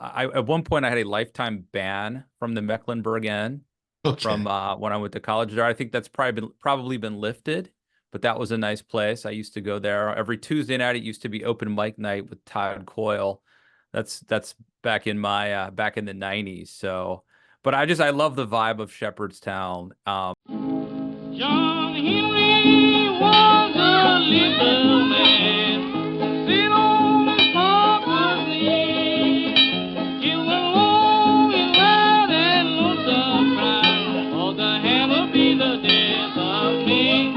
I at one point I had a lifetime ban from the Mecklenburg Inn from Okay. when I went to college there. I think that's probably been lifted, but that was a nice place. I used to go there every Tuesday night. It used to be open mic night with Todd Coyle. That's back in my back in the 90s. So, but I love the vibe of Shepherdstown. John Henry was a little man, sit on Harper's Lea. He was long and loud and lonesome cry, oh, the hammer be the death of me,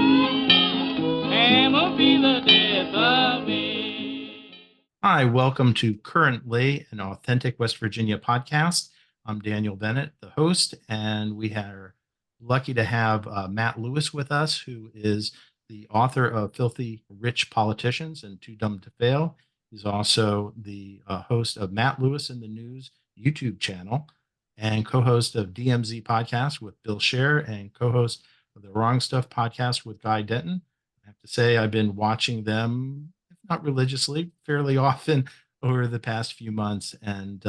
hammer be the death of me. Hi, welcome to Currently, an authentic West Virginia podcast. I'm Daniel Bennett, the host, and we are lucky to have Matt Lewis with us, who is the author of Filthy Rich Politicians and Too Dumb to Fail. He's also the host of Matt Lewis in the News YouTube channel and co-host of DMZ podcast with Bill Scher and co-host of the Wrong Stuff podcast with Guy Denton. I have to say, I've been watching them, if not religiously, fairly often over the past few months, and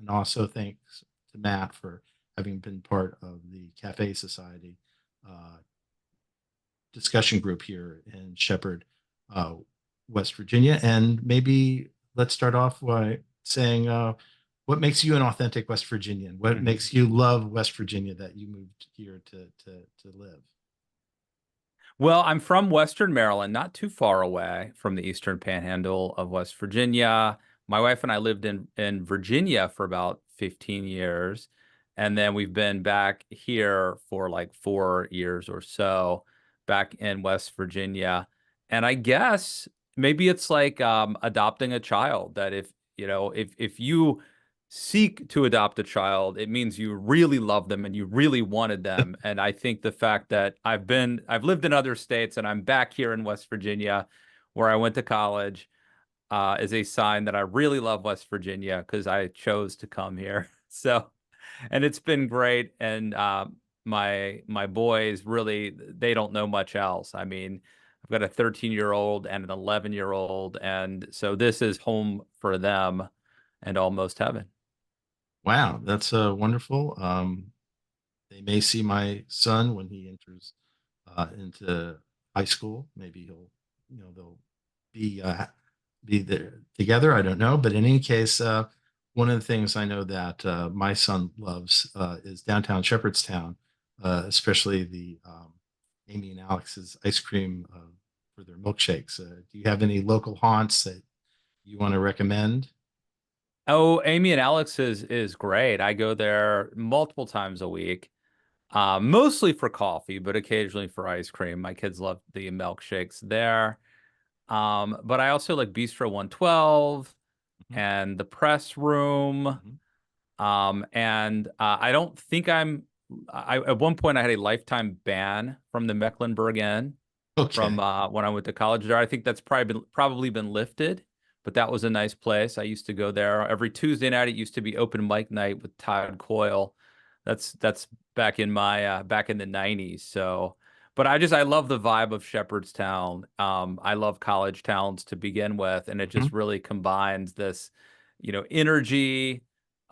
also thanks to Matt for having been part of the Cafe Society uh, discussion group here in Shepherd, uh, West Virginia. And maybe let's start off by saying, what makes you an authentic West Virginian? What makes you love West Virginia that you moved here to live? Well, I'm from Western Maryland, not too far away from the Eastern Panhandle of West Virginia. My wife and I lived in Virginia for about 15 years, and then we've been back here for like 4 years or so, back in West Virginia. And I guess maybe it's like adopting a child that if you seek to adopt a child, it means you really love them and you really wanted them. And I think the fact that I've lived in other states and I'm back here in West Virginia, where I went to college, is a sign that I really love West Virginia because I chose to come here. So, and it's been great. And my boys really they don't know much else. I mean, I've got a 13-year-old and an 11-year-old, and so this is home for them and almost heaven. Wow, that's wonderful. They may see my son when he enters into high school. Maybe they'll be be there together. I don't know, but in any case, one of the things I know that my son loves is downtown Shepherdstown, especially the Amy and Alex's ice cream for their milkshakes. Do you have any local haunts that you want to recommend? Oh, Amy and Alex is great. I go there multiple times a week, mostly for coffee, but occasionally for ice cream. My kids love the milkshakes there. But I also like Bistro 112 Mhm, and the press room. mhm. And I don't think I at one point I had a lifetime ban from the Mecklenburg Inn from Okay. when I went to college there. I think that's probably been lifted, but that was a nice place. I used to go there every Tuesday night. It used to be open mic night with Todd Coyle. That's back in my back in the 90s. So, but I love the vibe of Shepherdstown. I love college towns to begin with, and it Mhm. just really combines this, energy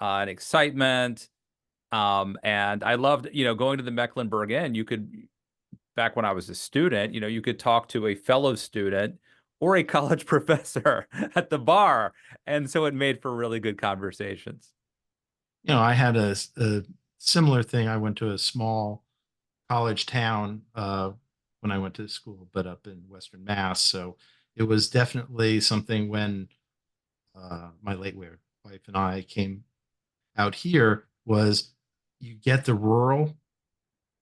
and excitement. And I loved, going to the Mecklenburg Inn. You could back when I was a student, you could talk to a fellow student or a college professor at the bar. And so it made for really good conversations. I had a similar thing. I went to a small college town when I went to school, but up in Western Mass. So it was definitely something when my wife and I came out here was you get the rural,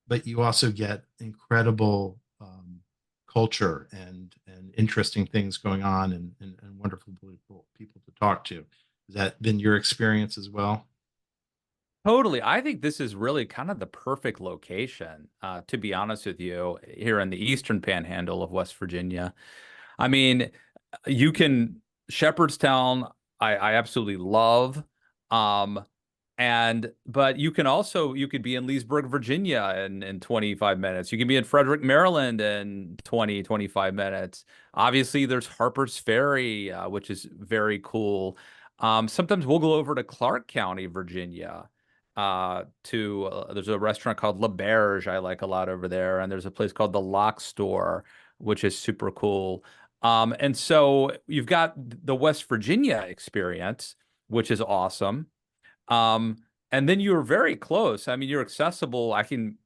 but you also get incredible culture and interesting things going on and wonderful people to talk to. Has that been your experience as well? Totally. I think this is really kind of the perfect location, to be honest with you, here in the Eastern Panhandle of West Virginia. I mean, you can Shepherdstown, I absolutely love. Um, but you could be in Leesburg, Virginia in 25 minutes. You can be in Frederick, Maryland in 20, 25 minutes. Obviously, there's Harper's Ferry, which is very cool. Sometimes we'll go over to Clark County, Virginia. There's a restaurant called La Berge I like a lot over there, and there's a place called the Lock Store, which is super cool. And so you've got the West Virginia experience, which is awesome. And then you're very close. I mean, you're accessible. I can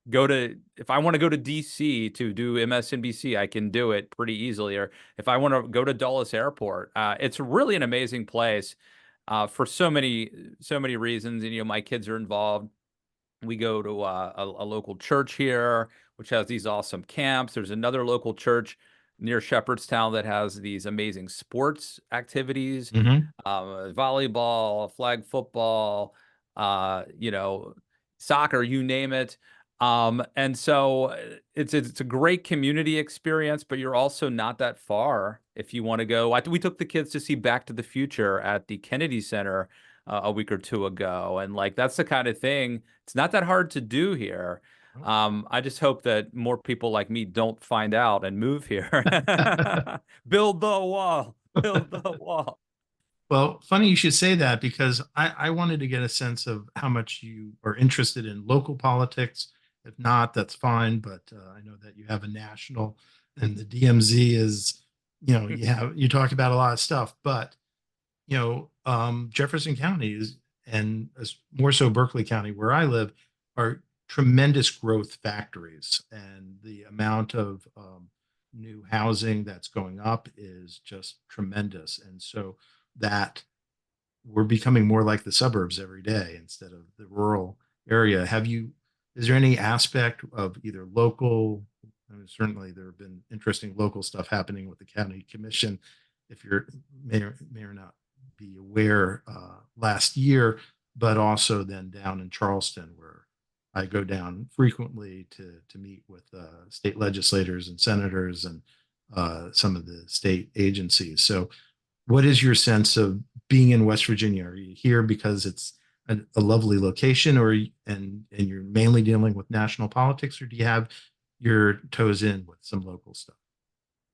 if I want to go to DC to do MSNBC, I can do it pretty easily. Or if I want to go to Dulles Airport, it's really an amazing place for so many reasons. And, my kids are involved. We go to a local church here, which has these awesome camps. There's another local church near Shepherdstown that has these amazing sports activities, Mhm. volleyball, flag football, soccer, you name it. And so it's a great community experience, but you're also not that far if you want to go. We took the kids to see Back to the Future at the Kennedy Center a week or two ago, and like that's the kind of thing. It's not that hard to do here. I just hope that more people like me don't find out and move here. Build the wall. Build the wall. Well, funny you should say that because I wanted to get a sense of how much you are interested in local politics. If not, that's fine. But I know that you have a national, and the DMZ is, you talk about a lot of stuff. But Jefferson County is, and more so Berkeley County, where I live, are tremendous growth factories, and the amount of new housing that's going up is just tremendous. And so that we're becoming more like the suburbs every day instead of the rural area. Is there any aspect of either local, I mean, certainly there have been interesting local stuff happening with the county commission, if you're may or not be aware, last year, but also then down in Charleston, where I go down frequently to meet with state legislators and senators and some of the state agencies. So what is your sense of being in West Virginia? Are you here because it's a lovely location, and you're mainly dealing with national politics, or do you have your toes in with some local stuff?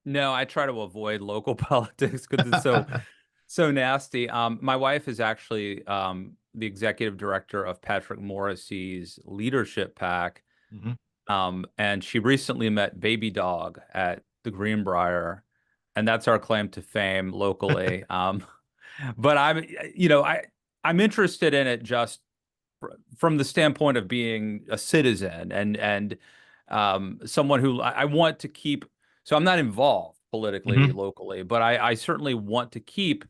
No, I try to avoid local politics because it's so nasty. My wife is actually the executive director of Patrick Morrissey's leadership PAC. Mhm. And she recently met Baby Dog at the Greenbrier, and that's our claim to fame locally. But I'm interested in it just from the standpoint of being a citizen and someone who I want to keep. So I'm not involved politically Mhm. locally, but I certainly want to keep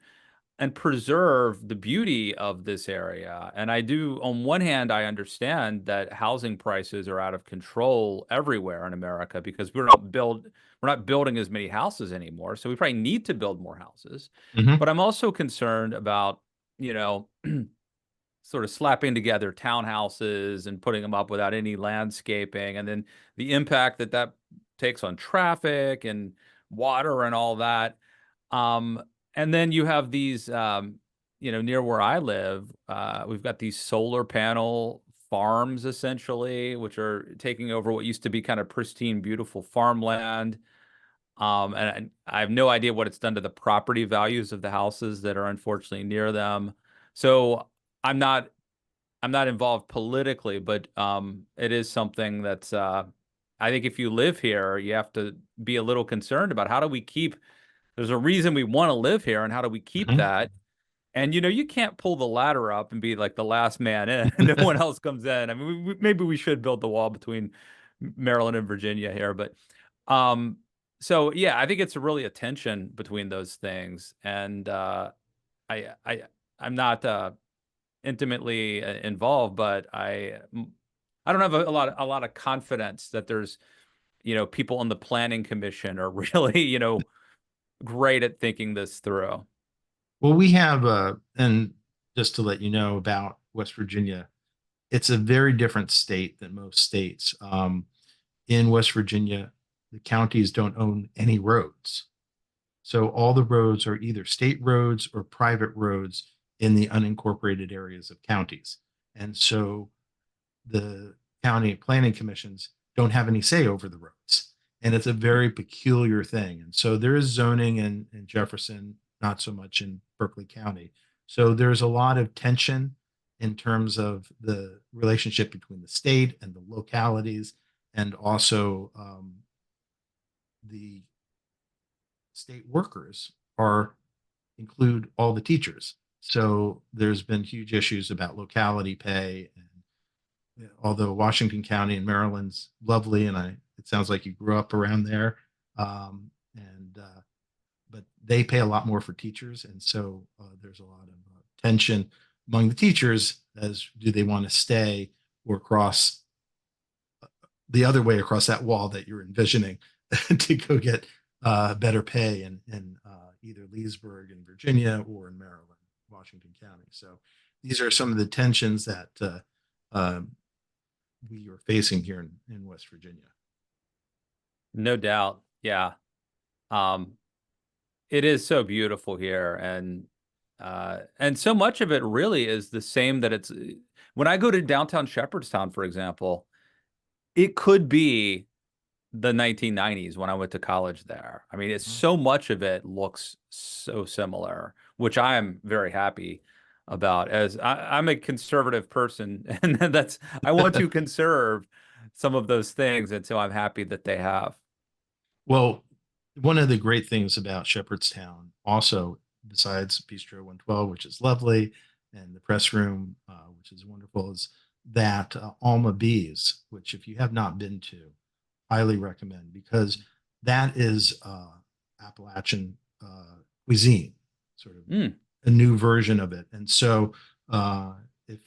and preserve the beauty of this area. And I do, on one hand, I understand that housing prices are out of control everywhere in America because we're not building as many houses anymore. So we probably need to build more houses. Mhm. But I'm also concerned about, you know, sort of slapping together townhouses and putting them up without any landscaping, and then the impact that takes on traffic and water and all that. Um, and then you have these, near where I live, we've got these solar panel farms essentially, which are taking over what used to be kind of pristine, beautiful farmland. And I have no idea what it's done to the property values of the houses that are unfortunately near them. So I'm not I'm not involved politically, but it is something that's I think if you live here, you have to be a little concerned about how do we keep. There's a reason we want to live here, and how do we keep Mhm. that? And you can't pull the ladder up and be like the last man in, and no one else comes in. I mean, maybe we should build the wall between Maryland and Virginia here, but um, so yeah, I think it's really a tension between those things, and I I I'm not intimately involved, but I don't have a lot of confidence that there's people on the planning commission are really great at thinking this through. Well, we have, and just to let you know about West Virginia, it's a very different state than most states. In West Virginia, the counties don't own any roads. So all the roads are either state roads or private roads in the unincorporated areas of counties. And so the county planning commissions don't have any say over the roads. And it's a very peculiar thing. And so there is zoning in Jefferson, not so much in Berkeley County. So there's a lot of tension in terms of the relationship between the state and the localities, and also the state workers are include all the teachers. So there's been huge issues about locality pay. And although Washington County and Maryland's lovely, and it sounds like you grew up around there, and but they pay a lot more for teachers, and so there's a lot of tension among the teachers as do they want to stay or cross the other way across that wall that you're envisioning to go get better pay in either Leesburg in Virginia or in Maryland, Washington County. So these are some of the tensions that we are facing here in West Virginia. No doubt. Yeah. It is so beautiful here, and so much of it really is the same that it's when I go to downtown Shepherdstown, for example, it could be the 1990s when I went to college there. I mean, it's so much of it looks so similar, which I am very happy about as I'm a conservative person and I want to conserve some of those things. And so I'm happy that they have. Well, one of the great things about Shepherdstown, also besides Bistro 112, which is lovely, and the press room, which is wonderful, is that Alma Bees, which if you have not been to, highly recommend because that is Appalachian cuisine, sort of a new version of it. And so, if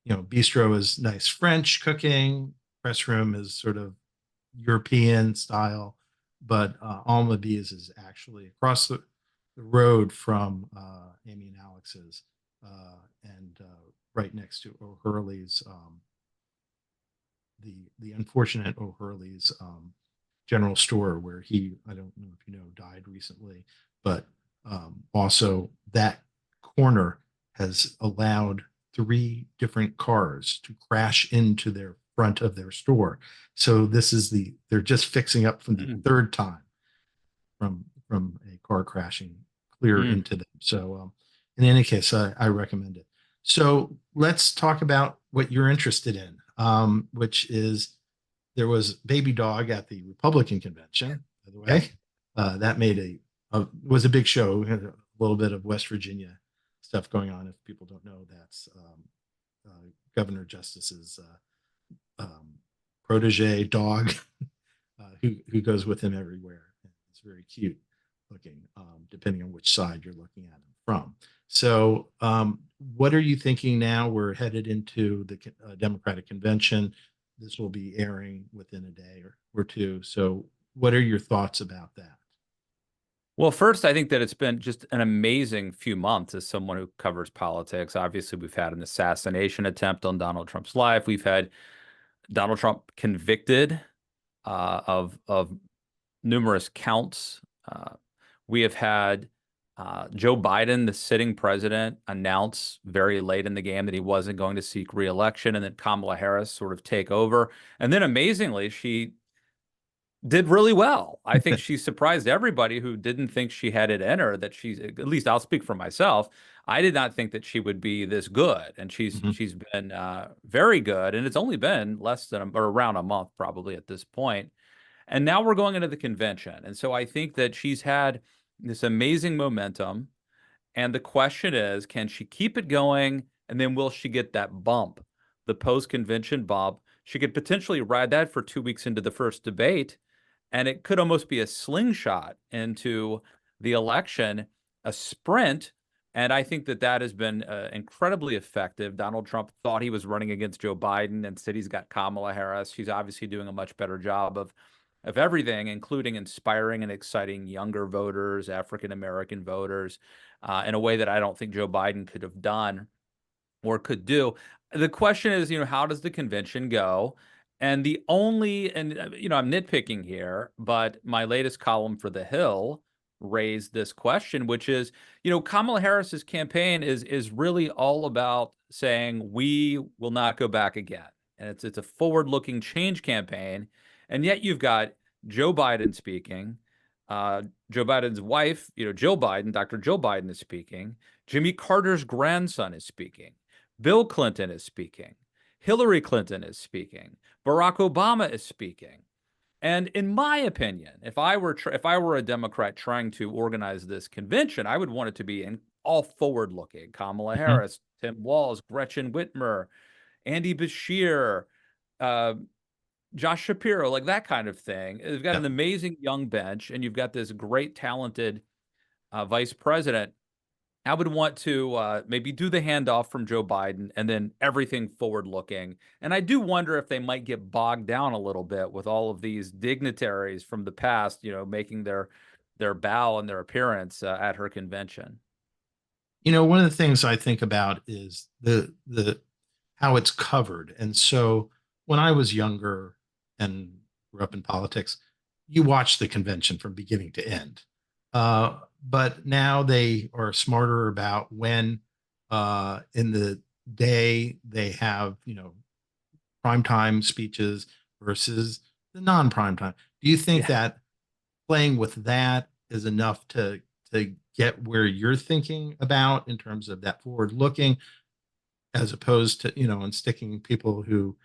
bistro is nice French cooking, press room is sort of European style, but Alma Bees is actually across the road from Amy and Alex's, and right next to O'Hurley's. The unfortunate O'Hurley's general store where I don't know if you know, died recently, but also that corner has allowed 3 different cars to crash into their front of their store. So they're just fixing up from the third time from a car crashing clear into them. So in any case, I recommend it. So let's talk about what you're interested in, which is there was Baby Dog at the Republican convention, by the way. That made was a big show, a little bit of West Virginia stuff going on. If people don't know, that's Governor Justice's protege dog, who goes with him everywhere. It's very cute looking, depending on which side you're looking at him from. So, what are you thinking now? We're headed into the Democratic convention. This will be airing within a day or two. So, what are your thoughts about that? Well, first, I think that it's been just an amazing few months as someone who covers politics. Obviously, we've had an assassination attempt on Donald Trump's life. We've had Donald Trump convicted of numerous counts. We have had Joe Biden, the sitting president, announce very late in the game that he wasn't going to seek re-election, and then Kamala Harris sort of take over. And then amazingly, she did really well. I think she surprised everybody who didn't think she had it in her, that she's, at least I'll speak for myself, I did not think that she would be this good. And she's been very good. And it's only been less than or around a month probably at this point. And now we're going into the convention. And so I think that she's had this amazing momentum. And the question is, can she keep it going? And then will she get that bump, the post-convention bump? She could potentially ride that for 2 weeks into the first debate. And it could almost be a slingshot into the election, a sprint. And I think that that has been incredibly effective. Donald Trump thought he was running against Joe Biden. Instead, he's got Kamala Harris. She's obviously doing a much better job of everything, including inspiring and exciting younger voters, African-American voters, in a way that I don't think Joe Biden could have done or could do. The question is, how does the convention go? And I'm nitpicking here, but my latest column for The Hill raised this question, which is, Kamala Harris's campaign is really all about saying we will not go back again. And it's a forward-looking change campaign. And yet you've got Joe Biden speaking, Joe Biden's wife, Jill Biden, Dr. Jill Biden is speaking. Jimmy Carter's grandson is speaking. Bill Clinton is speaking. Hillary Clinton is speaking. Barack Obama is speaking. And in my opinion, if I were a Democrat trying to organize this convention, I would want it to be all forward-looking. Kamala Mhm. Harris, Tim Walz, Gretchen Whitmer, Andy Beshear, uh, Josh Shapiro, like that kind of thing. You've got an Yep. amazing young bench, and you've got this great, talented vice president. I would want to maybe do the handoff from Joe Biden and then everything forward looking. And I do wonder if they might get bogged down a little bit with all of these dignitaries from the past, making their bow and their appearance at her convention. One of the things I think about is the how it's covered. And so when I was younger and grew up in politics, you watched the convention from beginning to end. But now they are smarter about when in the day they have, primetime speeches versus the non-prime time. Do you think Yeah. that playing with that is enough to get where you're thinking about in terms of that forward looking, as opposed to and sticking people who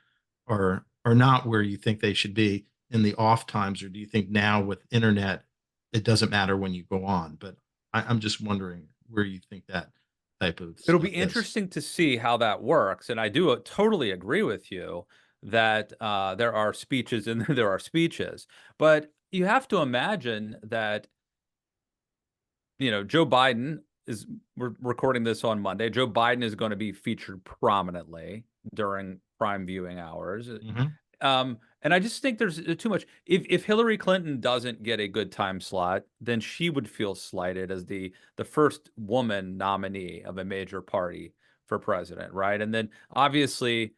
are not where you think they should be in the off times? Or do you think now with internet it doesn't matter when you go on? But I'm just wondering where you think that type of It'll be stuff is. interesting to see how that works. And I do totally agree with you that there are speeches and there are speeches. But you have to imagine that Joe Biden we're recording this on Monday. Joe Biden is going to be featured prominently during prime viewing hours. Mhm. And I just think there's too much. If Hillary Clinton doesn't get a good time slot, then she would feel slighted as the first woman nominee of a major party for president, right? And then obviously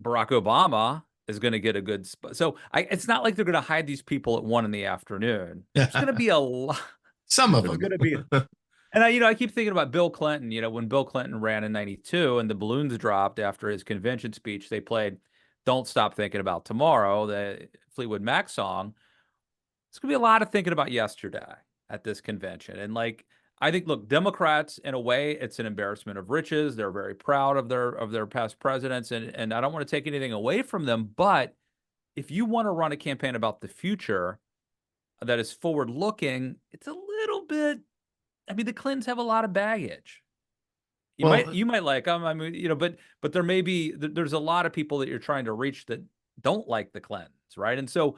Barack Obama is going to get a good spot. So it's not like they're going to hide these people at 1 in the afternoon. There's going to be a lot. Some of There's them. going to be and I keep thinking about Bill Clinton, when Bill Clinton ran in 92 and the balloons dropped after his convention speech, they played Don't Stop Thinking About Tomorrow, the Fleetwood Mac song. It's going to be a lot of thinking about yesterday at this convention. And I think, look, Democrats, in a way, it's an embarrassment of riches. They're very proud of their past presidents. And I don't want to take anything away from them. But if you want to run a campaign about the future that is forward looking, it's a little bit. I mean, the Clintons have a lot of baggage. You might Well, you might like them. I mean, but there may be there's a lot of people that you're trying to reach that don't like the Clintons, right? And so,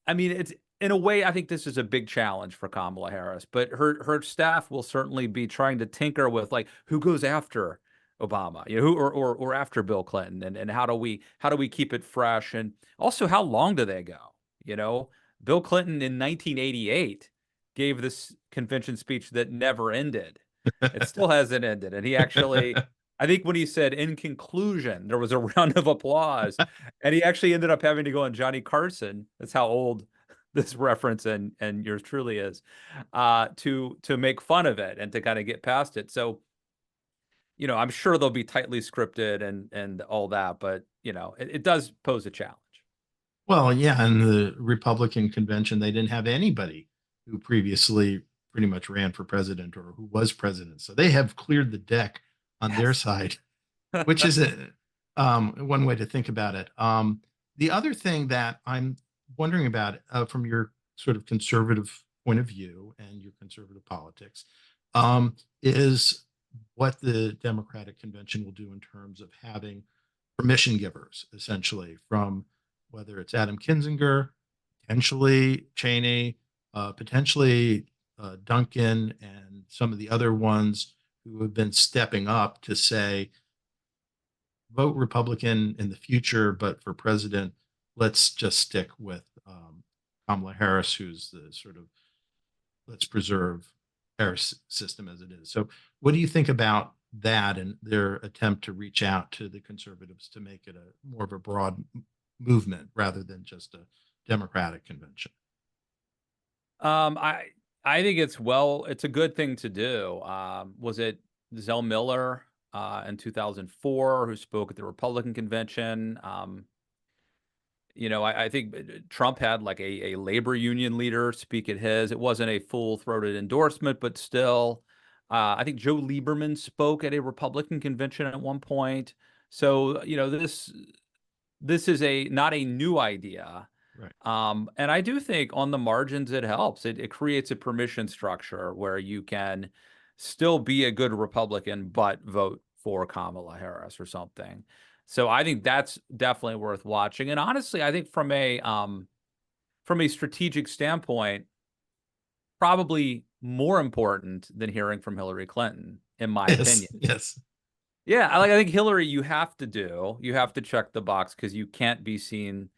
I mean, it's in a way, I think this is a big challenge for Kamala Harris, but her staff will certainly be trying to tinker with who goes after Obama, who or after Bill Clinton, and how do we keep it fresh, and also how long do they go? Bill Clinton in 1988 gave this convention speech that never ended. It still hasn't ended, and he actually. I think when he said in conclusion, there was a round of applause, and he actually ended up having to go on Johnny Carson. That's how old this reference and yours truly is, to make fun of it and to kind of get past it. So, I'm sure they'll be tightly scripted and all that, but it does pose a challenge. Well, yeah, in the Republican convention, they didn't have anybody who previously pretty much ran for president or who was president. So they have cleared the deck on their Yes. side, which is one way to think about it. The other thing that I'm wondering about, from your sort of conservative point of view and your conservative politics, is what the Democratic convention will do in terms of having permission givers, essentially, from whether it's Adam Kinzinger, potentially Cheney, potentially Duncan, and some of the other ones who have been stepping up to say, vote Republican in the future, but for president, let's just stick with Kamala Harris, who's the sort of let's preserve our system as it is. So, what do you think about that and their attempt to reach out to the conservatives to make it a more of a broad movement rather than just a Democratic convention? I think it's a good thing to do. Was it Zell Miller in 2004 who spoke at the Republican convention? I think Trump had like a labor union leader speak at his. It wasn't a full-throated endorsement, but still, I think Joe Lieberman spoke at a Republican convention at one point. So, this is not a new idea. Right. And I do think on the margins it helps. It creates a permission structure where you can still be a good Republican but vote for Kamala Harris or something. So I think that's definitely worth watching. And honestly, I think from a strategic standpoint, probably more important than hearing from Hillary Clinton, in my Yes. opinion. Yes. Yeah, I think Hillary, you have to check the box because you can't be seen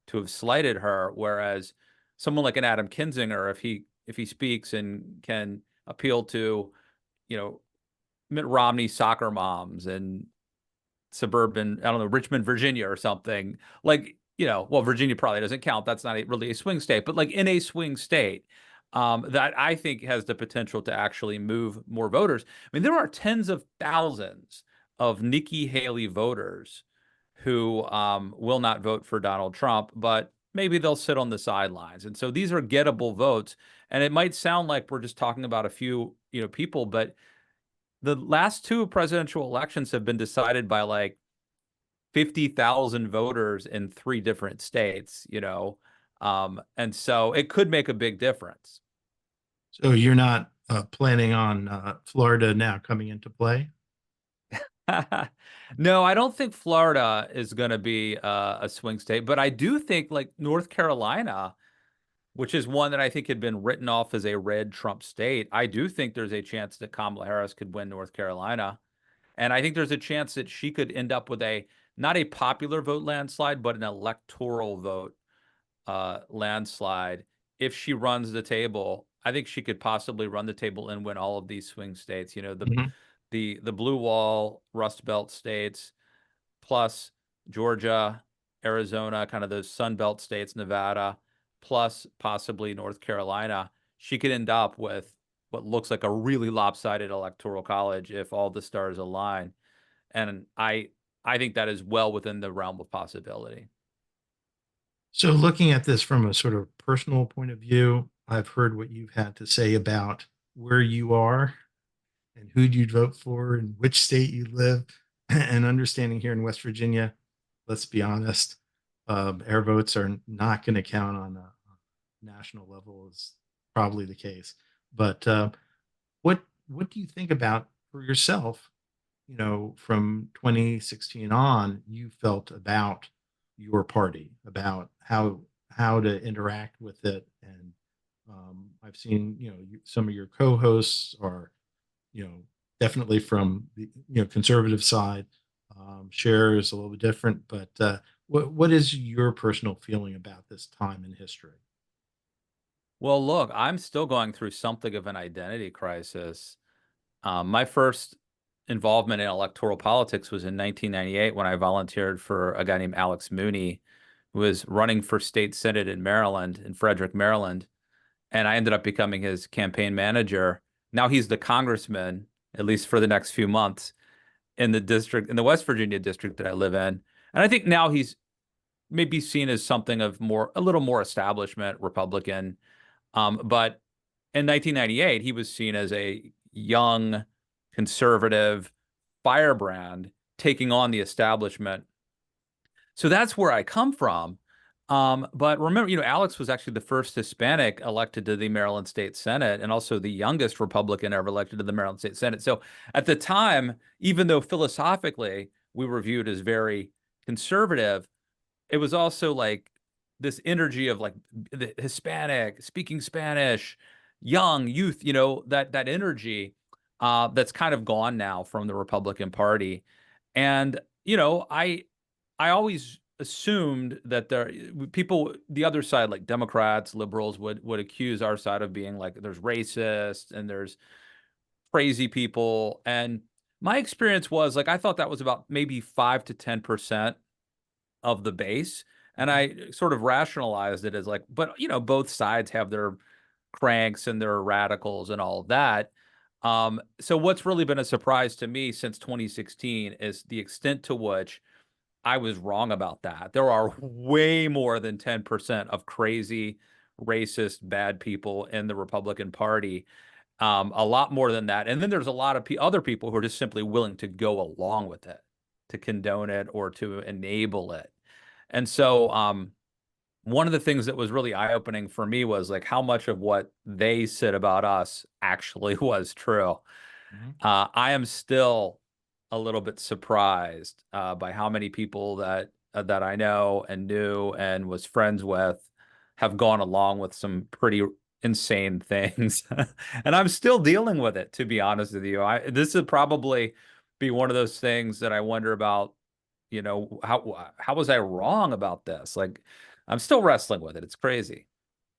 to have slighted her. Whereas someone like an Adam Kinzinger, if he speaks and can appeal to, you know, Mitt Romney soccer moms and suburban, I don't know, Richmond, Virginia or something, like, well, Virginia probably doesn't count. That's not really a swing state, but like in a swing state, that I think has the potential to actually move more voters. I mean, there are tens of thousands of Nikki Haley voters who will not vote for Donald Trump, but maybe they'll sit on the sidelines. And so these are gettable votes. And it might sound like we're just talking about a few, people, but the last two presidential elections have been decided by like 50,000 voters in 3 different states. And so it could make a big difference. So you're not planning on Florida now coming into play? No, I don't think Florida is going to be a swing state, but I do think like North Carolina, which is one that I think had been written off as a red Trump state. I do think there's a chance that Kamala Harris could win North Carolina. And I think there's a chance that she could end up with not a popular vote landslide, but an electoral vote landslide. If she runs the table, I think she could possibly run the table and win all of these swing states. Mhm. The blue wall Rust Belt states, plus Georgia, Arizona, kind of those Sun Belt states, Nevada, plus possibly North Carolina. She could end up with what looks like a really lopsided electoral college if all the stars align. And I think that is well within the realm of possibility. So looking at this from a sort of personal point of view, I've heard what you've had to say about where you are and who you'd vote for and which state you live, and understanding here in West Virginia, let's be honest, air votes are not going to count on a national level is probably the case. But what do you think about for yourself? From 2016 on, you felt about your party, about how to interact with it, and I've seen some of your co-hosts are definitely from the conservative side. Share is a little bit different, but what is your personal feeling about this time in history? Well, look, I'm still going through something of an identity crisis. My first involvement in electoral politics was in 1998 when I volunteered for a guy named Alex Mooney, who was running for state senate in Maryland, in Frederick, Maryland. And I ended up becoming his campaign manager. Now he's the congressman, at least for the next few months, in the West Virginia district that I live in. And I think now he's maybe seen as something of a little more establishment Republican. But in 1998, he was seen as a young, conservative firebrand taking on the establishment. So that's where I come from. But remember, Alex was actually the first Hispanic elected to the Maryland State Senate and also the youngest Republican ever elected to the Maryland State Senate. So at the time, even though philosophically we were viewed as very conservative, it was also like this energy of like the Hispanic, speaking Spanish, young youth, that energy that's kind of gone now from the Republican Party. And, I always assumed that the other side, like Democrats, liberals, would accuse our side of being like there's racists and there's crazy people. And my experience was like I thought that was about maybe 5 to 10% of the base. And Mhm. I sort of rationalized it as like, but both sides have their cranks and their radicals and all of that. So what's really been a surprise to me since 2016 is the extent to which I was wrong about that. There are way more than 10% of crazy, racist, bad people in the Republican Party. A lot more than that. And then there's a lot of other people who are just simply willing to go along with it, to condone it or to enable it. And so one of the things that was really eye-opening for me was like how much of what they said about us actually was true. I am still a little bit surprised by how many people that I know and knew and was friends with have gone along with some pretty insane things, and I'm still dealing with it. To be honest with you, this would probably be one of those things that I wonder about. You know, how was I wrong about this? Like, I'm still wrestling with it. It's crazy.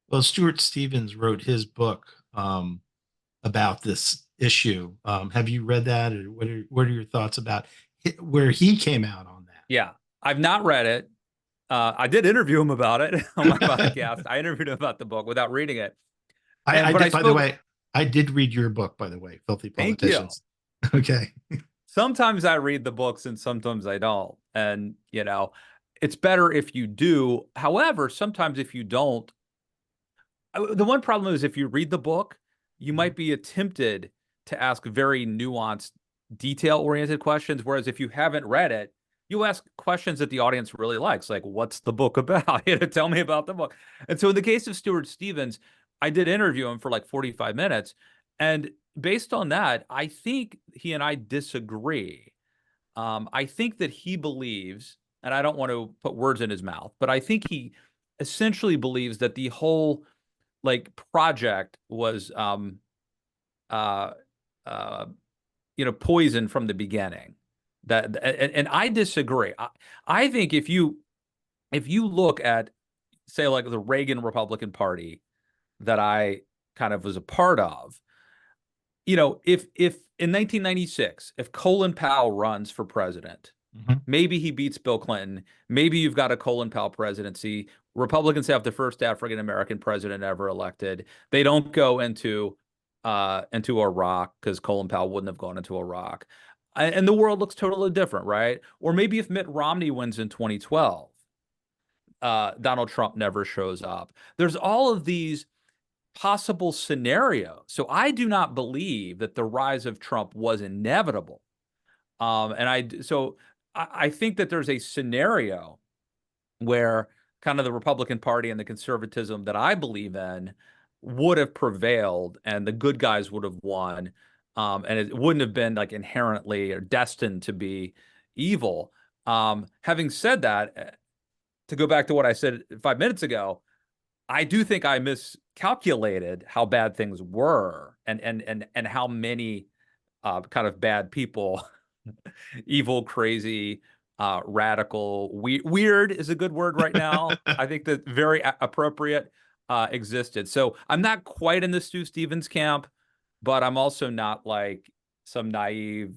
Well, Stuart Stevens wrote his book about this issue. Have you read that, or what are your thoughts about where he came out on Yeah, I've not read it. I did interview him about it on my that? podcast. I interviewed him about the book without reading it. I But I did, by the spoke. way, I did read your book, by the way, Filthy Thank you. Politicians. Okay. Sometimes I read the books and sometimes I don't. And, it's better if you do. However, sometimes if you don't, the one problem is if you read the book, you might be tempted to ask very nuanced, detail-oriented questions. Whereas if you haven't read it, you ask questions that the audience really likes, like, what's the book about? Tell me about the book. And so in the case of Stuart Stevens, I did interview him for like 45 minutes. And based on that, I think he and I disagree. I think that he believes, and I don't want to put words in his mouth, but I think he essentially believes that the whole like project was uh uh poison from the beginning. And I disagree. I think if you look at, say, like the Reagan Republican Party that I kind of was a part of, if in 1996, if Colin Powell runs for president, Mhm. maybe he beats Bill Clinton. Maybe you've got a Colin Powell presidency. Republicans have the first African American president ever elected. They don't go into Iraq because Colin Powell wouldn't have gone into Iraq, and the world looks totally different, right? Or maybe if Mitt Romney wins in 2012, Donald Trump never shows up. There's all of these possible scenarios. So I do not believe that the rise of Trump was inevitable. I think that there's a scenario where kind of the Republican Party and the conservatism that I believe in would have prevailed and the good guys would have won. And it wouldn't have been like inherently or destined to be evil. Having said that, to go back to what I said 5 minutes ago, I do think I miscalculated how bad things were and how many kind of bad people, evil, crazy, radical, weird is a good word right now. I think that very appropriate existed. So I'm not quite in the Stu Stevens camp, but I'm also not like some naive,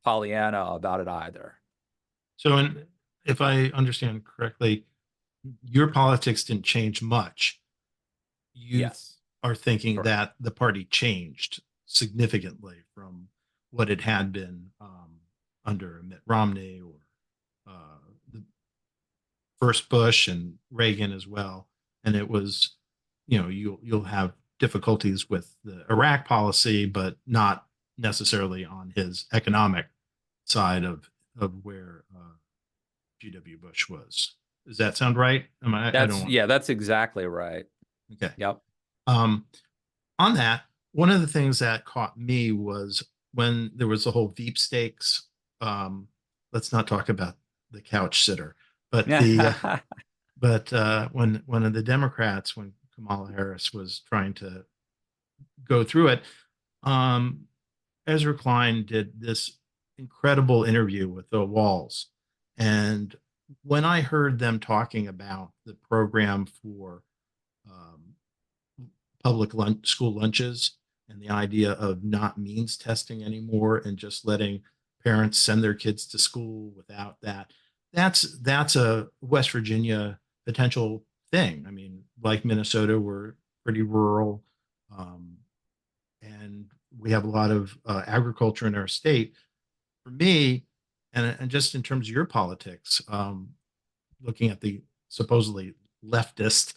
Pollyanna about it either. So, if I understand correctly, your politics didn't change much. You Yes. are thinking Correct. that the party changed significantly from what it had been under Mitt Romney or the first Bush and Reagan as well. And it was, you'll have difficulties with the Iraq policy, but not necessarily on his economic side of where G.W. Bush was. Does that sound right? I don't want. That's exactly right. Okay. Yep. Um, on that, one of the things that caught me was when there was the whole Veep stakes. Let's not talk about the couch sitter, but when one of the Democrats, when Kamala Harris was trying to go through it, um, Ezra Klein did this incredible interview with the Walls, and when I heard them talking about the program for um, public school lunches and the idea of not means testing anymore and just letting parents send their kids to school without that. That's a West Virginia potential thing. I mean, like Minnesota, we're pretty rural, and we have a lot of agriculture in our state. For me, And just in terms of your politics, looking at the supposedly leftist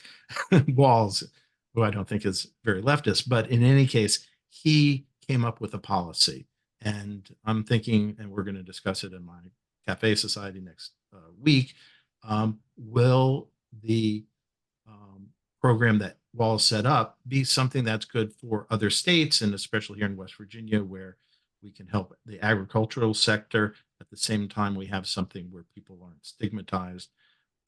Walls, who I don't think is very leftist, but in any case, he came up with a policy. And I'm thinking, and we're going to discuss it in my Cafe Society next week, will the program that Walls set up be something that's good for other states, and especially here in West Virginia, where we can help the agricultural sector at the same time we have something where people aren't stigmatized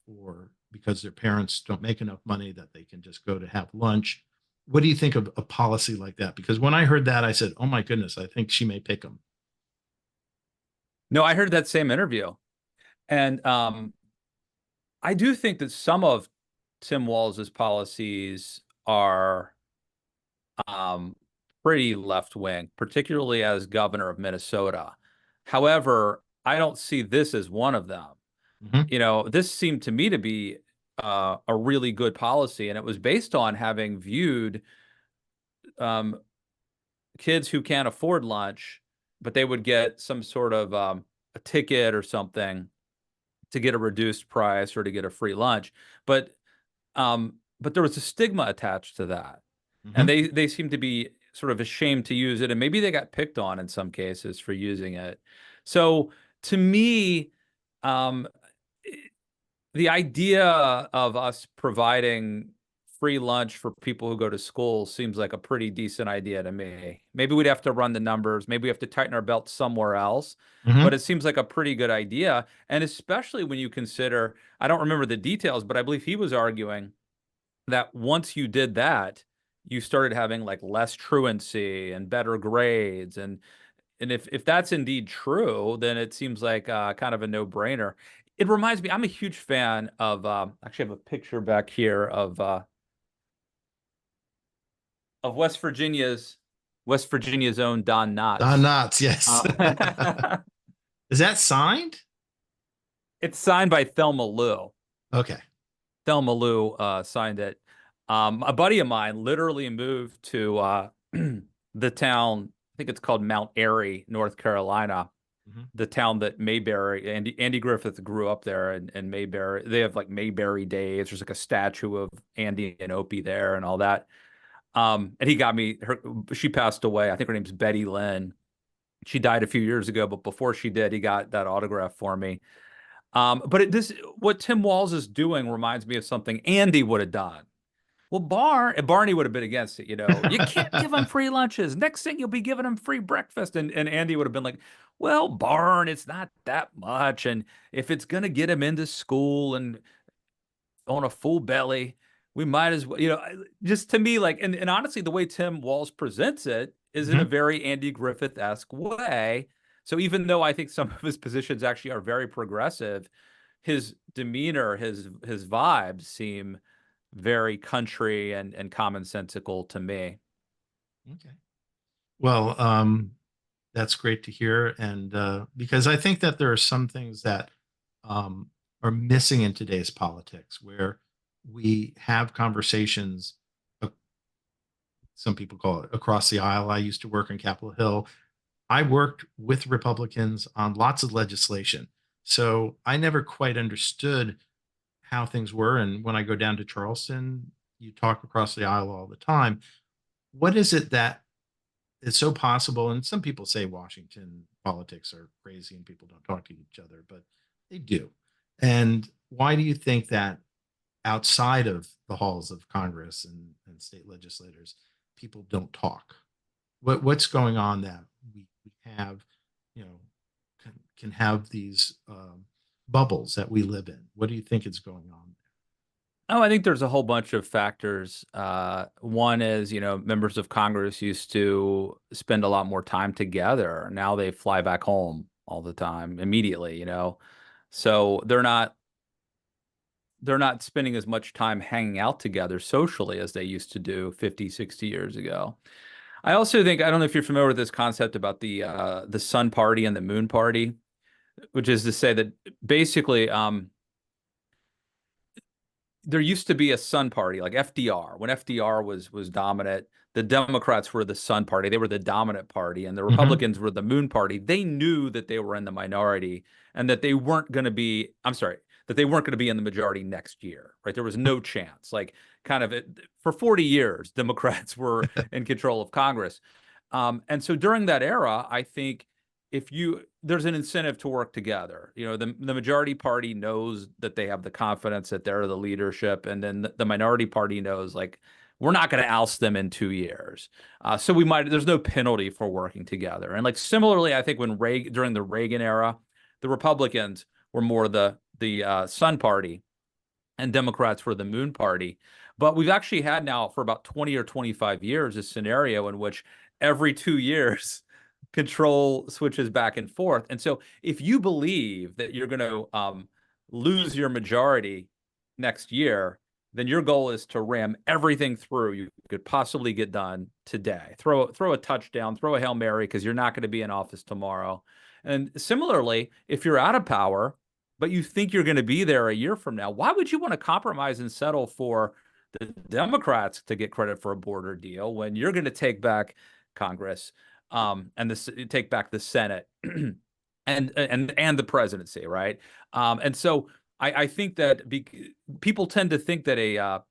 or because their parents don't make enough money that they can just go to have lunch. What do you think of a policy like that? Because when I heard that, I said, oh my goodness, I think she may pick them. No, I heard that same interview. And I do think that some of Tim Walls's policies are um, pretty left wing, particularly as governor of Minnesota. However, I don't see this as one of them. Mhm. You know, this seemed to me to be a really good policy, and it was based on having viewed um, kids who can't afford lunch, but they would get some sort of a ticket or something to get a reduced price or to get a free lunch. But there was a stigma attached to that, and Mhm. they seem to be sort of ashamed to use it, and maybe they got picked on in some cases for using it. So to me, um, the idea of us providing free lunch for people who go to school seems like a pretty decent idea to me. Maybe we'd have to run the numbers. Maybe we have to tighten our belt somewhere else. But Mhm. it seems like a pretty good idea. And especially when you consider, I don't remember the details, but I believe he was arguing that once you did that, you started having like less truancy and better grades. And if that's indeed true, then it seems like kind of a no-brainer. It reminds me, I'm a huge fan of actually I have a picture back here of West Virginia's own Don Don Knotts. Knotts, yes. Uh, Is that signed? it's signed by Thelma Lou. Okay. Thelma Lou signed it. A buddy of mine literally moved to the town, I think it's called Mount Airy, North Carolina, Mhm. the town that Mayberry, Andy Griffith grew up there in Mayberry. They have like Mayberry Days. There's like a statue of Andy and Opie there and all that. And he got me she passed away. I think her name's Betty Lynn. She died a few years ago, but before she did, he got that autograph for me. This what Tim Walz is doing reminds me of something Andy would have done. Well, Barney would have been against it. You know, you can't give them free lunches. Next thing you'll be giving them free breakfast. And Andy would have been like, well, Barn, it's not that much. And if it's going to get him into school and on a full belly, we might as well, just to me, like, and honestly, the way Tim Walz presents it is in a Mhm. very Andy Griffith-esque way. So even though I think some of his positions actually are very progressive, his demeanor, his vibes seem very country and commonsensical to me. Okay. Well, that's great to hear. And because I think that there are some things that um, are missing in today's politics where we have conversations, uh, some people call it across the aisle. I used to work on Capitol Hill. I worked with Republicans on lots of legislation. So I never quite understood how things were. And when I go down to Charleston, you talk across the aisle all the time. What is it that is so possible? And some people say Washington politics are crazy and people don't talk to each other, but they do. And why do you think that outside of the halls of Congress and state legislators, people don't talk? What's going on that we have, can have these bubbles that we live in? What do you think is going on Oh, I think there's a whole bunch of factors. One is, members of Congress used to spend a lot more time together. Now they fly back home all the time immediately. So they're not spending as much time hanging out together socially as they used to do 50, 60 years ago. I also think, I don't know if you're familiar with this concept about the sun party and the moon party, which is to say that basically there used to be a Sun Party, like FDR. When FDR was dominant, the Democrats were the Sun Party. They were the dominant party, and the Mhm. Republicans were the Moon Party. They knew that they were in the minority and that they weren't going to be, I'm sorry, that they weren't going to be in the majority next year, right? There was no chance. Like, kind of for 40 years, Democrats were in control of Congress. And so during that era, I think there's an incentive to work together. The majority party knows that they have the confidence that they're the leadership, and then the minority party knows, like, we're not going to oust them in 2 years. So there's no penalty for working together. And like similarly, I think during the Reagan era, the Republicans were more the Sun Party, and Democrats were the Moon Party. But we've actually had now for about 20 or 25 years a scenario in which every 2 years control switches back and forth. And so if you believe that you're going to lose your majority next year, then your goal is to ram everything through you could possibly get done today. Throw a touchdown, throw a Hail Mary, because you're not going to be in office tomorrow. And similarly, if you're out of power, but you think you're going to be there a year from now, why would you want to compromise and settle for the Democrats to get credit for a border deal when you're going to take back Congress, and take back the Senate and the presidency, right? And so I think that people tend to think that a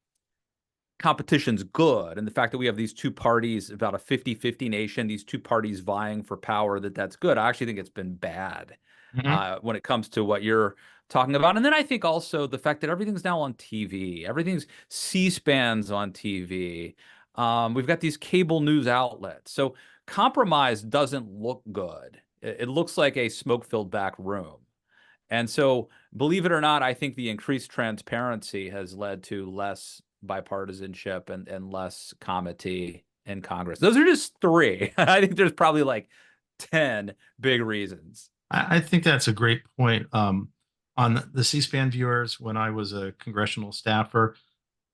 competition's good, and the fact that we have these two parties, about a 50-50 nation, these two parties vying for power, that's good. I actually think it's been bad Mhm. when it comes to what you're talking about. And then I think also the fact that everything's now on TV, everything's C-SPAN's on TV. We've got these cable news outlets. So compromise doesn't look good. It looks like a smoke-filled back room. And so, believe it or not, I think the increased transparency has led to less bipartisanship and less comity in Congress. Those are just three. I think there's probably like 10 big reasons. I think that's a great point. On the C-SPAN viewers, when I was a congressional staffer,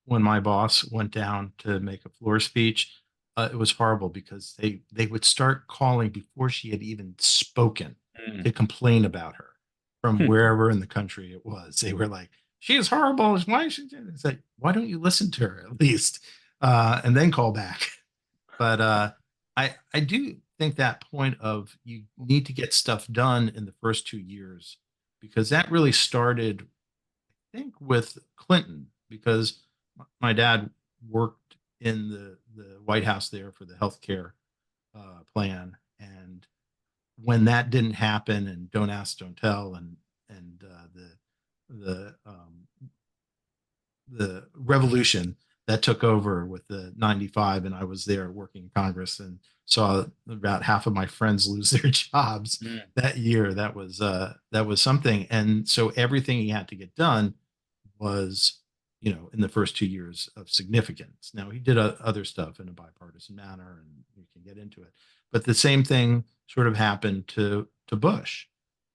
when my boss went down to make a floor speech, it was horrible because they would start calling before she had even spoken to complain about her from Mm. wherever in the country it was. They were like, "She is horrible. Why is she?" It's like, why don't you listen to her at least, and then call back? But I do think that point of you need to get stuff done in the first 2 years, because that really started, I think, with Clinton, because my dad worked in the White House there for the healthcare plan, and when that didn't happen, and don't ask, don't tell, and the revolution that took over with the 95, and I was there working in Congress and saw about half of my friends lose their jobs Mm. that year. That was something. And so everything he had to get done was, in the first 2 years of significance. Now he did other stuff in a bipartisan manner, and we can get into it. But the same thing sort of happened to Bush,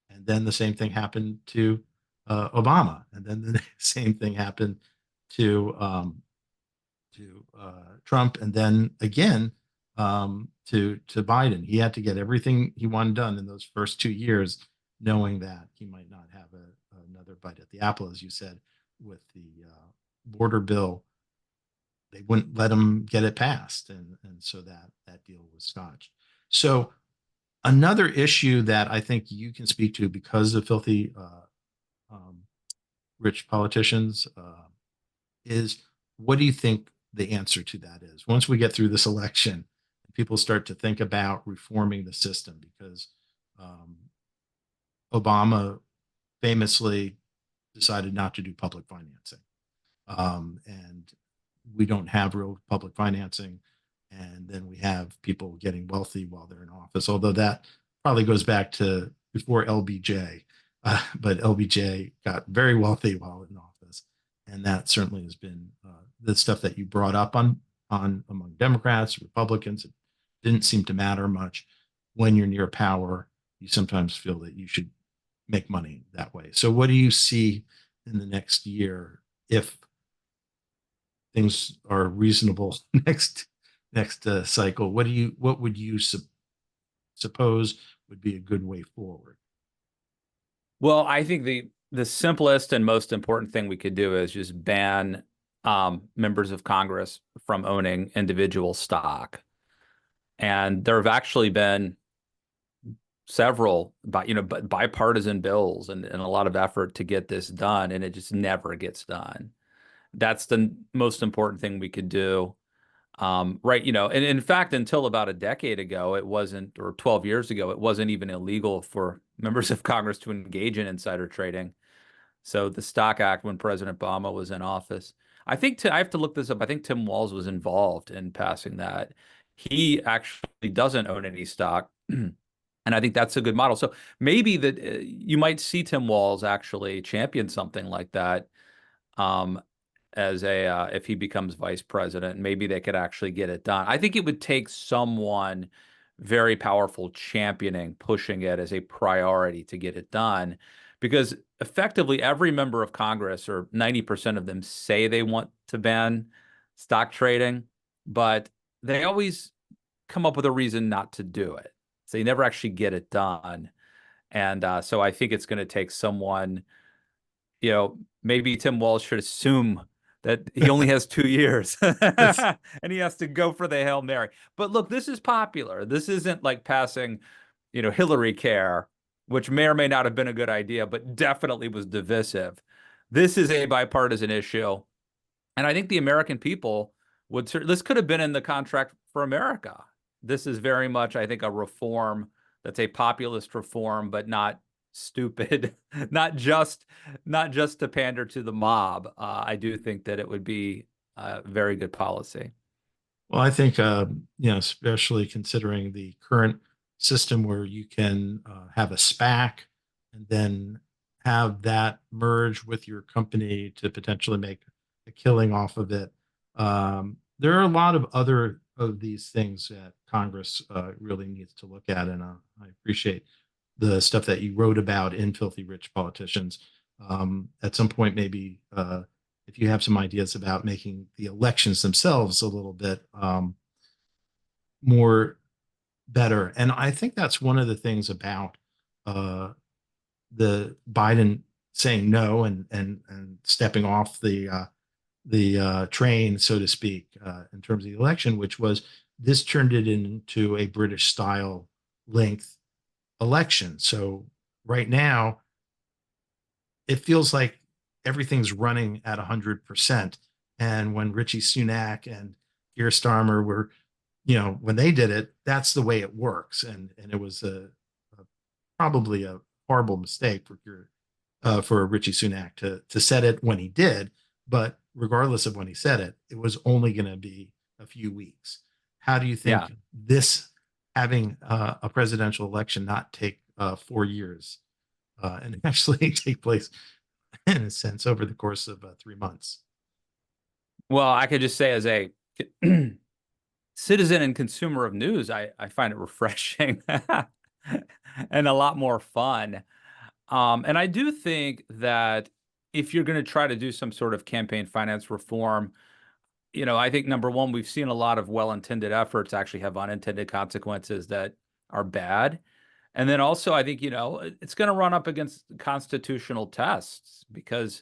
and then the same thing happened to Obama, and then the same thing happened to Trump, and then again to Biden. He had to get everything he wanted done in those first 2 years, knowing that he might not have another bite at the apple, as you said, with the border bill. They wouldn't let him get it passed, and so that deal was scotched. So another issue that I think you can speak to, because of filthy rich politicians, is, what do you think the answer to that is once we get through this election? People start to think about reforming the system, because um, Obama famously decided not to do public financing, and we don't have real public financing. And then we have people getting wealthy while they're in office, although that probably goes back to before LBJ, but LBJ got very wealthy while in office, and that certainly has been the stuff that you brought up on among Democrats, Republicans. It didn't seem to matter much. When you're near power, you sometimes feel that you should make money that way. So, what do you see in the next year, if things are reasonable next cycle? What would you suppose would be a good way forward? Well, I think the simplest and most important thing we could do is just ban members of Congress from owning individual stock. And there have actually been several bipartisan bills and a lot of effort to get this done, and it just never gets done. That's the most important thing we could do. Right, and in fact, until about a decade ago, it wasn't, or 12 years ago, it wasn't even illegal for members of Congress to engage in insider trading. So the Stock Act, when President Obama was in office, I have to look this up. I think Tim Walz was involved in passing that. He actually doesn't own any stock. And I think that's a good model. So maybe that you might see Tim Walz actually champion something like that as if he becomes vice president. Maybe they could actually get it done. I think it would take someone very powerful championing, pushing it as a priority to get it done, because effectively every member of Congress, or 90% of them, say they want to ban stock trading, but they always come up with a reason not to do it. So you never actually get it done. And so I think it's going to take someone, maybe Tim Walz should assume that he only has 2 years and he has to go for the Hail Mary. But look, this is popular. This isn't like passing, Hillary care, which may or may not have been a good idea, but definitely was divisive. This is a bipartisan issue. And I think the American people this could have been in the contract for America. This is very much, I think, a reform that's a populist reform, but not stupid, not just to pander to the mob. I do think that it would be a very good policy. Well, I think, especially considering the current system where you can have a SPAC and then have that merge with your company to potentially make a killing off of it. There are a lot of other of these things that Congress really needs to look at. And I appreciate the stuff that you wrote about in Filthy Rich Politicians. At some point, maybe if you have some ideas about making the elections themselves a little bit more better. And I think that's one of the things about the Biden saying no and stepping off the train, so to speak, in terms of the election, which was this turned it into a British style length election. So right now, it feels like everything's running at 100%. And when Richie Sunak and Keir Starmer were, when they did it, that's the way it works. And it was probably a horrible mistake for Richie Sunak to set it when he did. But regardless of when he said it, it was only going to be a few weeks. How do you think this having a presidential election not take 4 years and actually take place, in a sense, over the course of 3 months? Well, I could just say, as a citizen and consumer of news, I find it refreshing and a lot more fun. And I do think that if you're going to try to do some sort of campaign finance reform, I think number one, we've seen a lot of well-intended efforts actually have unintended consequences that are bad. And then also, I think, it's going to run up against constitutional tests, because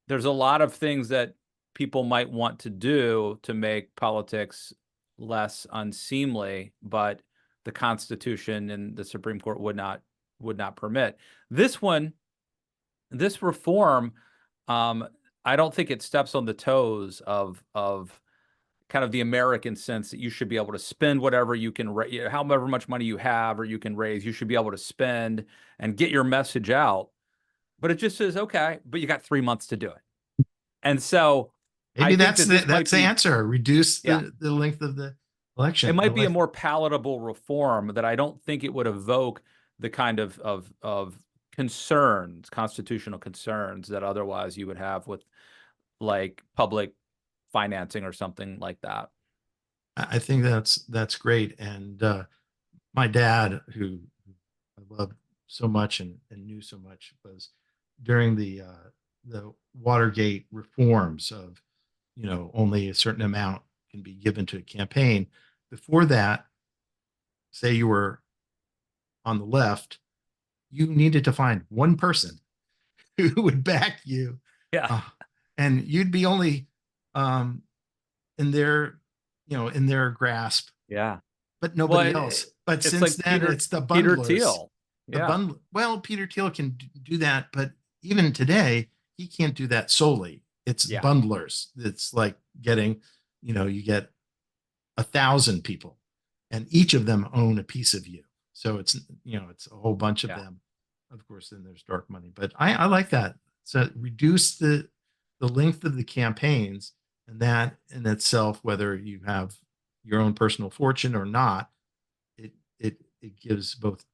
there's a lot of things that people might want to do to make politics less unseemly, but the Constitution and the Supreme Court would not permit. This reform, I don't think it steps on the toes of kind of the American sense that you should be able to spend whatever you can, however much money you have or you can raise, you should be able to spend and get your message out. But it just says, okay, but you got 3 months to do it. And so maybe that's the answer. Reduce the length of the election. It might be a more palatable reform that I don't think it would evoke the kind of concerns, constitutional concerns, that otherwise you would have with like public financing or something like that. I think that's great. And my dad, who I loved so much and knew so much, was during the Watergate reforms of, only a certain amount can be given to a campaign. Before that, say you were on the left, you needed to find one person who would back you. Yeah. Uh, and you'd be only um, in their, in their grasp, Yeah. but Well, nobody else. But it's since like then, it's the Peter bundlers. Thiel. The Yeah. bundle. Well, Peter Thiel can do that, but even today, he can't do that solely. It's Yeah. bundlers. It's like getting, you get 1,000 people, and each of them own a piece of you. So it's a whole bunch of Yeah. them. Of course, then there's dark money, but I like that. So reduce the length of the campaigns, and that in itself, whether you have your own personal fortune or not, it gives both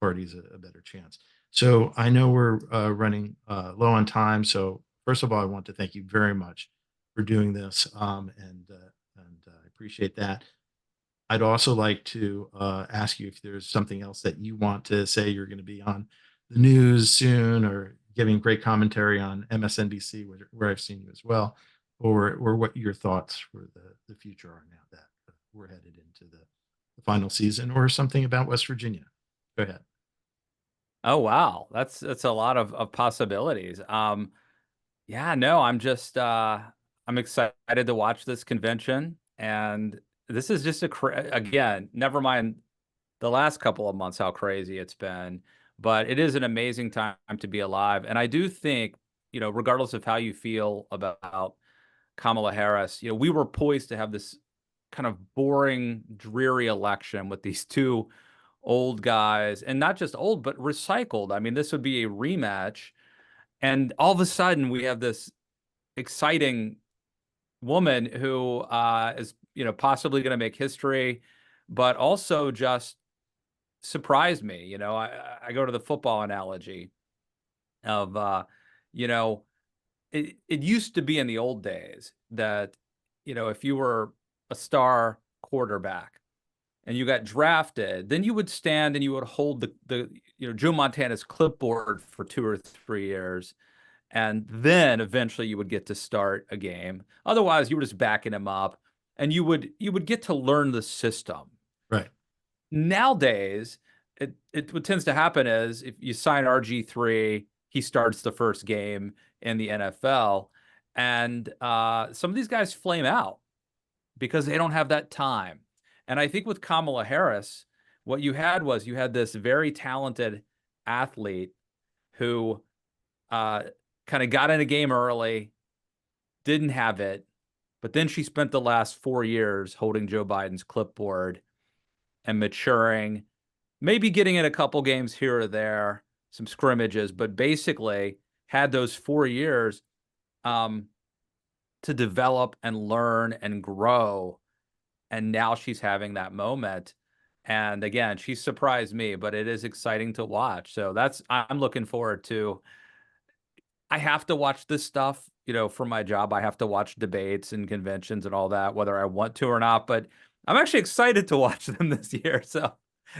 parties a better chance. So I know we're running low on time. So first of all, I want to thank you very much for doing this, and I appreciate that. I'd also like to ask you if there's something else that you want to say. You're going to be on the news soon, or giving great commentary on MSNBC, where I've seen you as well, or what your thoughts for the future are now that we're headed into the final season, or something about West Virginia. Go ahead. Oh wow, that's a lot of possibilities. Yeah, no, I'm excited to watch this convention, and this is just again, never mind the last couple of months how crazy it's been, but it is an amazing time to be alive. And I do think, regardless of how you feel about Kamala Harris, we were poised to have this kind of boring, dreary election with these two old guys, and not just old, but recycled. I mean, this would be a rematch. And all of a sudden, we have this exciting woman who is, possibly going to make history, but also just surprised me. I go to the football analogy of, you know, it used to be in the old days that, if you were a star quarterback and you got drafted, then you would stand and you would hold Joe Montana's clipboard for 2 or 3 years. And then eventually you would get to start a game. Otherwise, you were just backing him up, and you would get to learn the system. Right. Nowadays, what tends to happen is if you sign RG3, he starts the first game in the NFL, and some of these guys flame out because they don't have that time. And I think with Kamala Harris, what you had this very talented athlete who kind of got in a game early, didn't have it, but then she spent the last 4 years holding Joe Biden's clipboard and maturing, maybe getting in a couple games here or there, some scrimmages, but basically had those 4 years to develop and learn and grow. And now she's having that moment. And again, she surprised me, but it is exciting to watch. So I'm looking forward to. I have to watch this stuff, for my job. I have to watch debates and conventions and all that, whether I want to or not. But I'm actually excited to watch them this year. So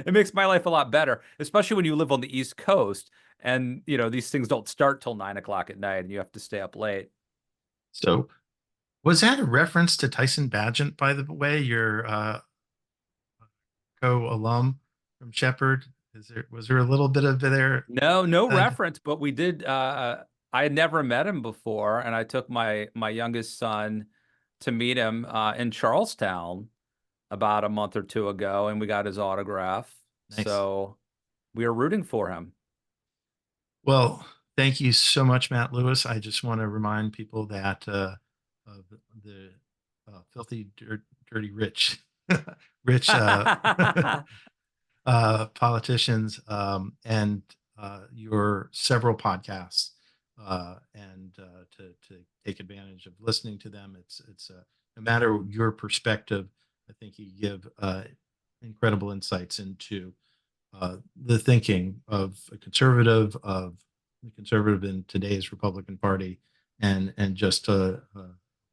it makes my life a lot better, especially when you live on the East Coast and, these things don't start till 9 o'clock at night and you have to stay up late. So was that a reference to Tyson Badgett, by the way, your co-alum from Shepherd? Was there a little bit of there? No reference, but we did. I had never met him before, and I took my youngest son to meet him in Charlestown about a month or two ago, and we got his autograph. Nice. So we are rooting for him. Well, thank you so much, Matt Lewis. I just want to remind people that the filthy, dirty, rich, rich politicians, and your several podcasts, and to take advantage of listening to them. It's no matter your perspective, I think you give incredible insights into the thinking of the conservative in today's Republican Party, and just a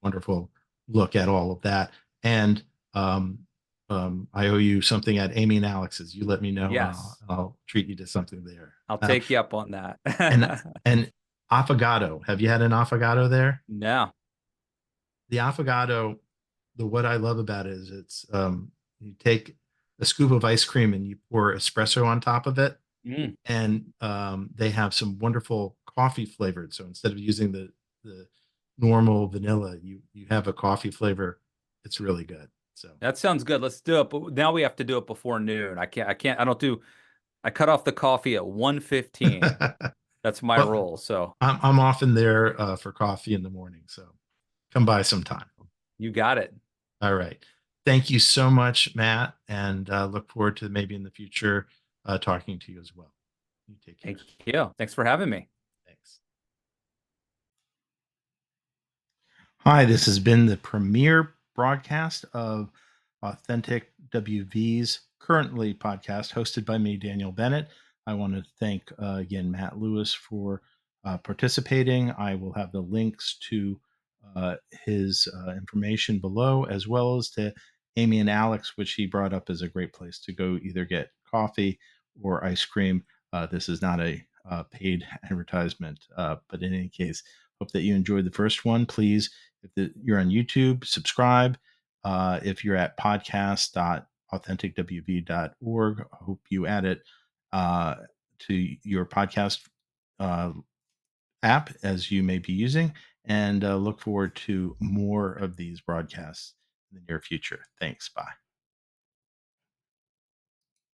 wonderful look at all of that. And I owe you something at Amy and Alex's. You let me know. Yes. I'll treat you to something there. I'll take you up on that. and affogato. Have you had an affogato there? No. The affogato, what I love about it is it's you take a scoop of ice cream and you pour espresso on top of it. Mm. And they have some wonderful coffee flavored. So instead of using the normal vanilla, you have a coffee flavor. It's really good. So That sounds good. Let's do it. But now we have to do it before noon. I cut off the coffee at 1:15. That's my well, rule. So I'm often there for coffee in the morning. So come by sometime. you got it. All right. Thank you so much, Matt, and look forward to maybe in the future talking to you as well. You take care. Thank you. Thanks for having me. Thanks. Hi, this has been the premiere broadcast of Authentic WV's Currently podcast, hosted by me, Daniel Bennett. I want to thank again Matt Lewis for participating. I will have the links to his information below, as well as to Amy and Alex, which he brought up as a great place to go either get coffee or ice cream. This is not a paid advertisement, but in any case, hope that you enjoyed the first one. Please, if you're on YouTube, subscribe. If you're at podcast.authenticWV.org, I hope you add it to your podcast app as you may be using, and look forward to more of these broadcasts in the near future. Thanks. Bye.